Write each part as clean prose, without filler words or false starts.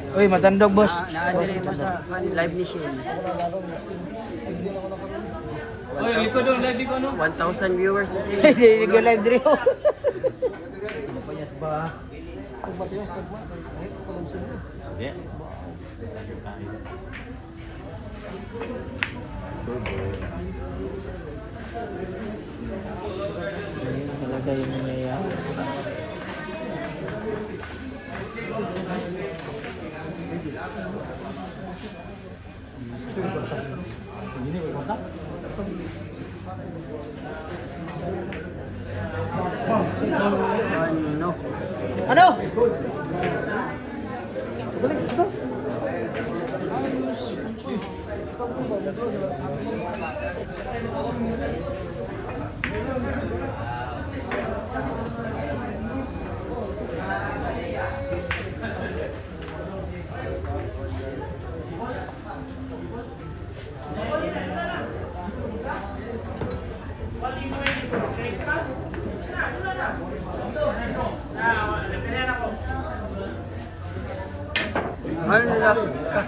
Uy, matandog, boss. Naadiri mo sa live ni Shane. Oy, likod doon, live ko no. 1,000 viewers na siya. Hindi ko live diri. Talaga yung nangyayari. Ano? Ano? Malak ka.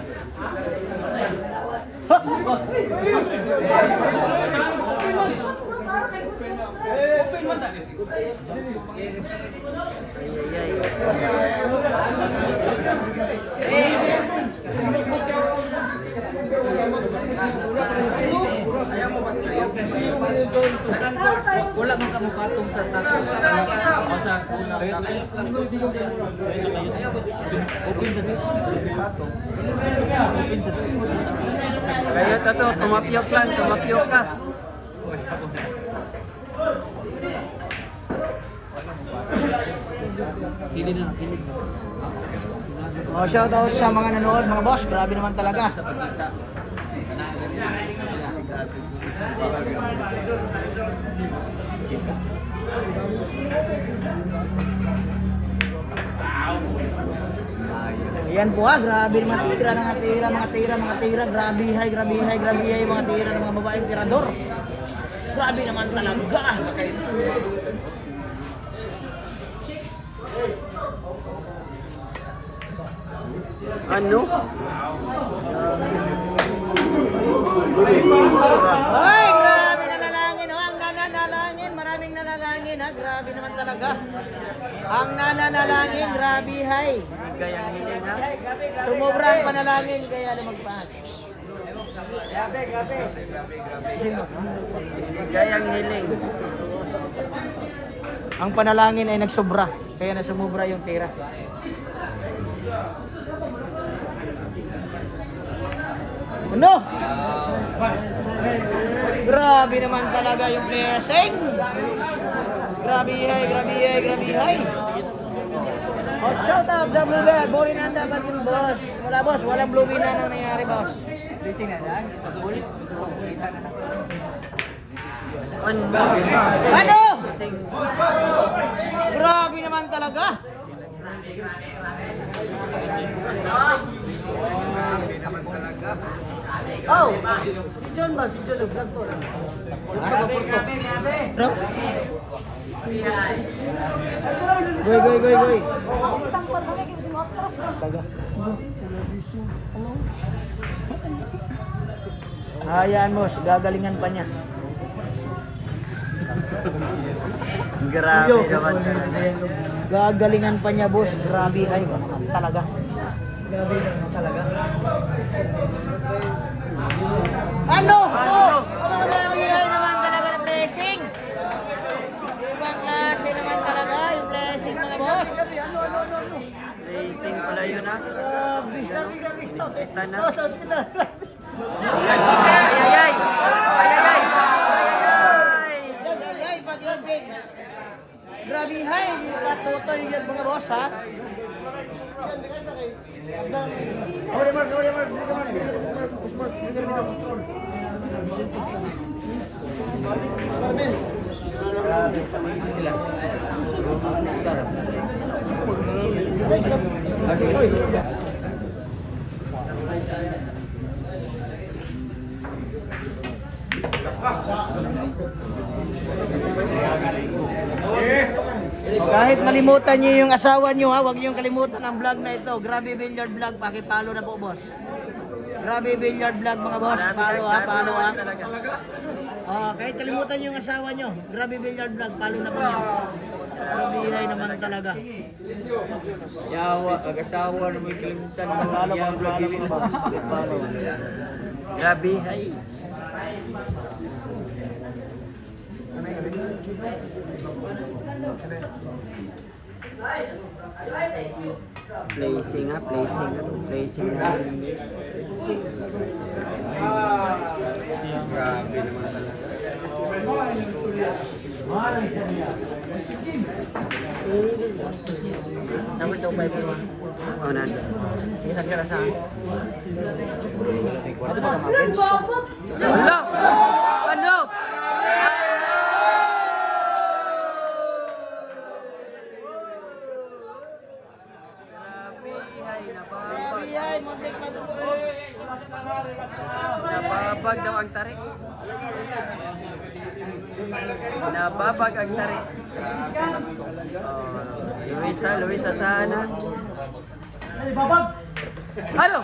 Wala man kamo patong sa taas. O sa kulang. Open sa patong. Kaya tato, tumapyok lang, tumapyok ka. Oh, shout out sa mga nanood, mga boss. Grabe naman talaga. Ayan po grabe naman tira ng mga tira, grabe hay, mga tira ng mga babaeng tirador. Grabe naman talaga. Ano? Ay, grabe nalalangin ang nananalangin, maraming nalalangin grabe naman talaga. Ang nananalangin, grabe hay. Gayang hiling ha? Sumubrang panalangin kaya lumagpas. Gayang hiling. Ang panalangin ay nagsobra, kaya nasumubra yung tira. Ano? Grabe naman talaga yung blessing. Grabe hay. Oh, shout out the Blue Bear. Boy na dapat yung boss. Wala boss, walang Blue Bear na nang nangyari boss. Blessing na lang, sa bulit, bulitan na lang. Ano? Grabe naman talaga. Oh, si John ba? Si John vlog to. Bro? Goy. Hayaan mo, gagalingan pa niya. Grabe naman. Gagalingan pa niya, boss. Grabe ay talaga. Ano? Grabe ay naman talaga na blessing. Ibang klase naman talaga yung blessing, mga boss. Racing pala yun ha? Grabe. Inispektan na. Sa hospital. Ayayay! Ayayay! Ay, pag-ibig. Grabe hay, patutoy yan mga boss ha. Mark. Kahit malimutan niyo yung asawa niyo ha, huwag niyo kalimutan ang vlog na ito. Grabe Billiard Vlog, pakipalo na po boss. Grabe Billiard Vlog mga boss, palo ha, palo ha. Kahit kalimutan niyo yung asawa niyo, Grabe Billiard Vlog, palo na po niyo. Grabe naman talaga. Yawa,ag-asawa na may kalimutan mo. Palo pa, palo pa boss. Palo. Grabe, hay. Placing ha, placing. Placing na. Grabe naman talaga. Naman daw ba ito? Oo, nandun. Sige, nagkara sa akin. Hello! Ano? Grabe ay, muntik pa po. Nababag daw ang tarik. Nababag ang tarik. Luisa sana. Halo!